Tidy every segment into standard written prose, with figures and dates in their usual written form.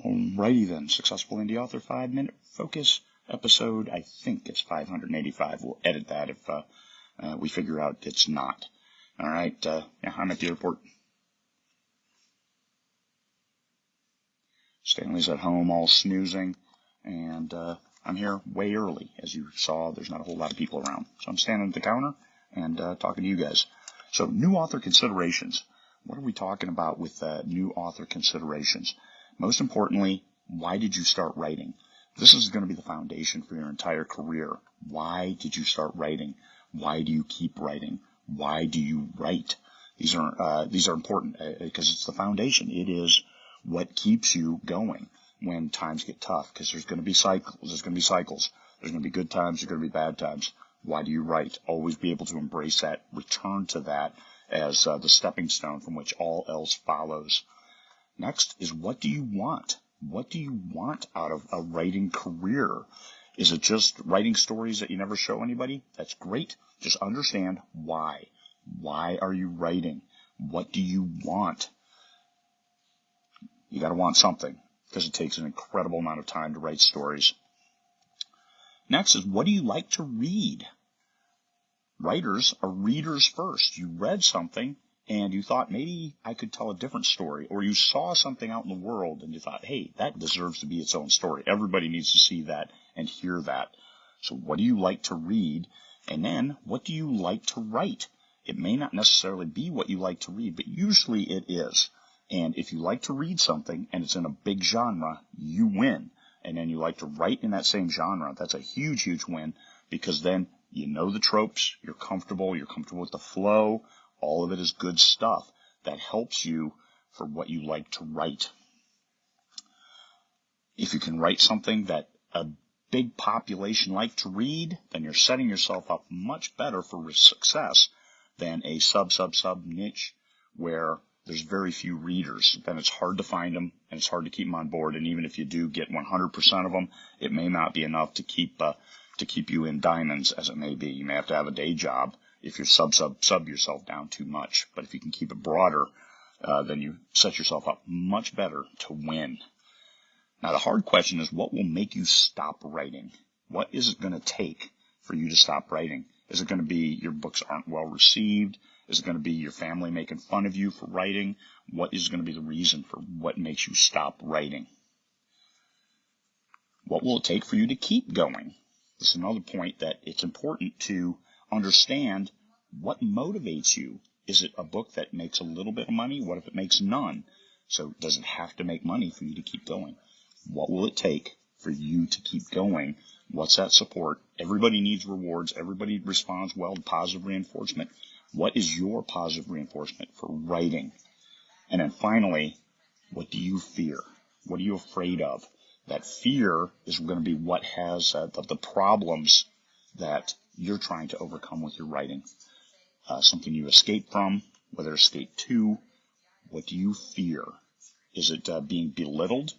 Alrighty then, Successful Indie Author 5-Minute Focus episode. I think it's 585. We'll edit that if we figure out it's not. Alright, I'm at the airport. Stanley's at home all snoozing, and I'm here way early. As you saw, there's not a whole lot of people around. So I'm standing at the counter and talking to you guys. So, new author considerations. What are we talking about with new author considerations? Most importantly, why did you start writing? This is going to be the foundation for your entire career. Why did you start writing? Why do you keep writing? Why do you write? These are important because it's the foundation. It is what keeps you going when times get tough, because there's going to be cycles. There's going to be good times. There's going to be bad times. Why do you write? Always be able to embrace that, return to that as the stepping stone from which all else follows. Next is, what do you want? What do you want out of a writing career? Is it just writing stories that you never show anybody? That's great. Just understand why. Why are you writing? What do you want? You got to want something, because it takes an incredible amount of time to write stories. Next is, what do you like to read? Writers are readers first. You read something and you thought, maybe I could tell a different story, or you saw something out in the world and you thought, hey, that deserves to be its own story. Everybody needs to see that and hear that. So what do you like to read? And then, what do you like to write? It may not necessarily be what you like to read, but usually it is. And if you like to read something and it's in a big genre, you win. And then you like to write in that same genre, that's a huge, huge win, because then you know the tropes, you're comfortable with the flow. All of it is good stuff that helps you for what you like to write. If you can write something that a big population like to read, then you're setting yourself up much better for success than a sub niche where there's very few readers. Then it's hard to find them, and it's hard to keep them on board. And even if you do get 100% of them, it may not be enough to keep you in diamonds, as it may be. You may have to have a day job if you sub yourself down too much. But if you can keep it broader, then you set yourself up much better to win. Now, the hard question is, what will make you stop writing? What is it going to take for you to stop writing? Is it going to be your books aren't well received? Is it going to be your family making fun of you for writing? What is going to be the reason for what makes you stop writing? What will it take for you to keep going? This is another point that it's important to understand what motivates you. Is it a book that makes a little bit of money? What if it makes none? So does it have to make money for you to keep going? What will it take for you to keep going? What's that support? Everybody needs rewards. Everybody responds well to positive reinforcement. What is your positive reinforcement for writing? And then finally, what do you fear? What are you afraid of? That fear is going to be what has the problems that you're trying to overcome with your writing. Something you escape from, whether escape to. What do you fear? Is it being belittled?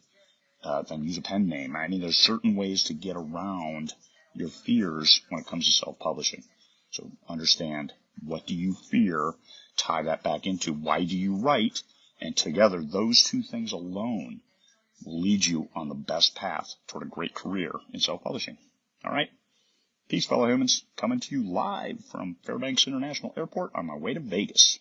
Then use a pen name. I mean, there's certain ways to get around your fears when it comes to self-publishing. So understand, what do you fear? Tie that back into, why do you write? And together, those two things alone will lead you on the best path toward a great career in self-publishing. All right? Peace, fellow humans. Coming to you live from Fairbanks International Airport on my way to Vegas.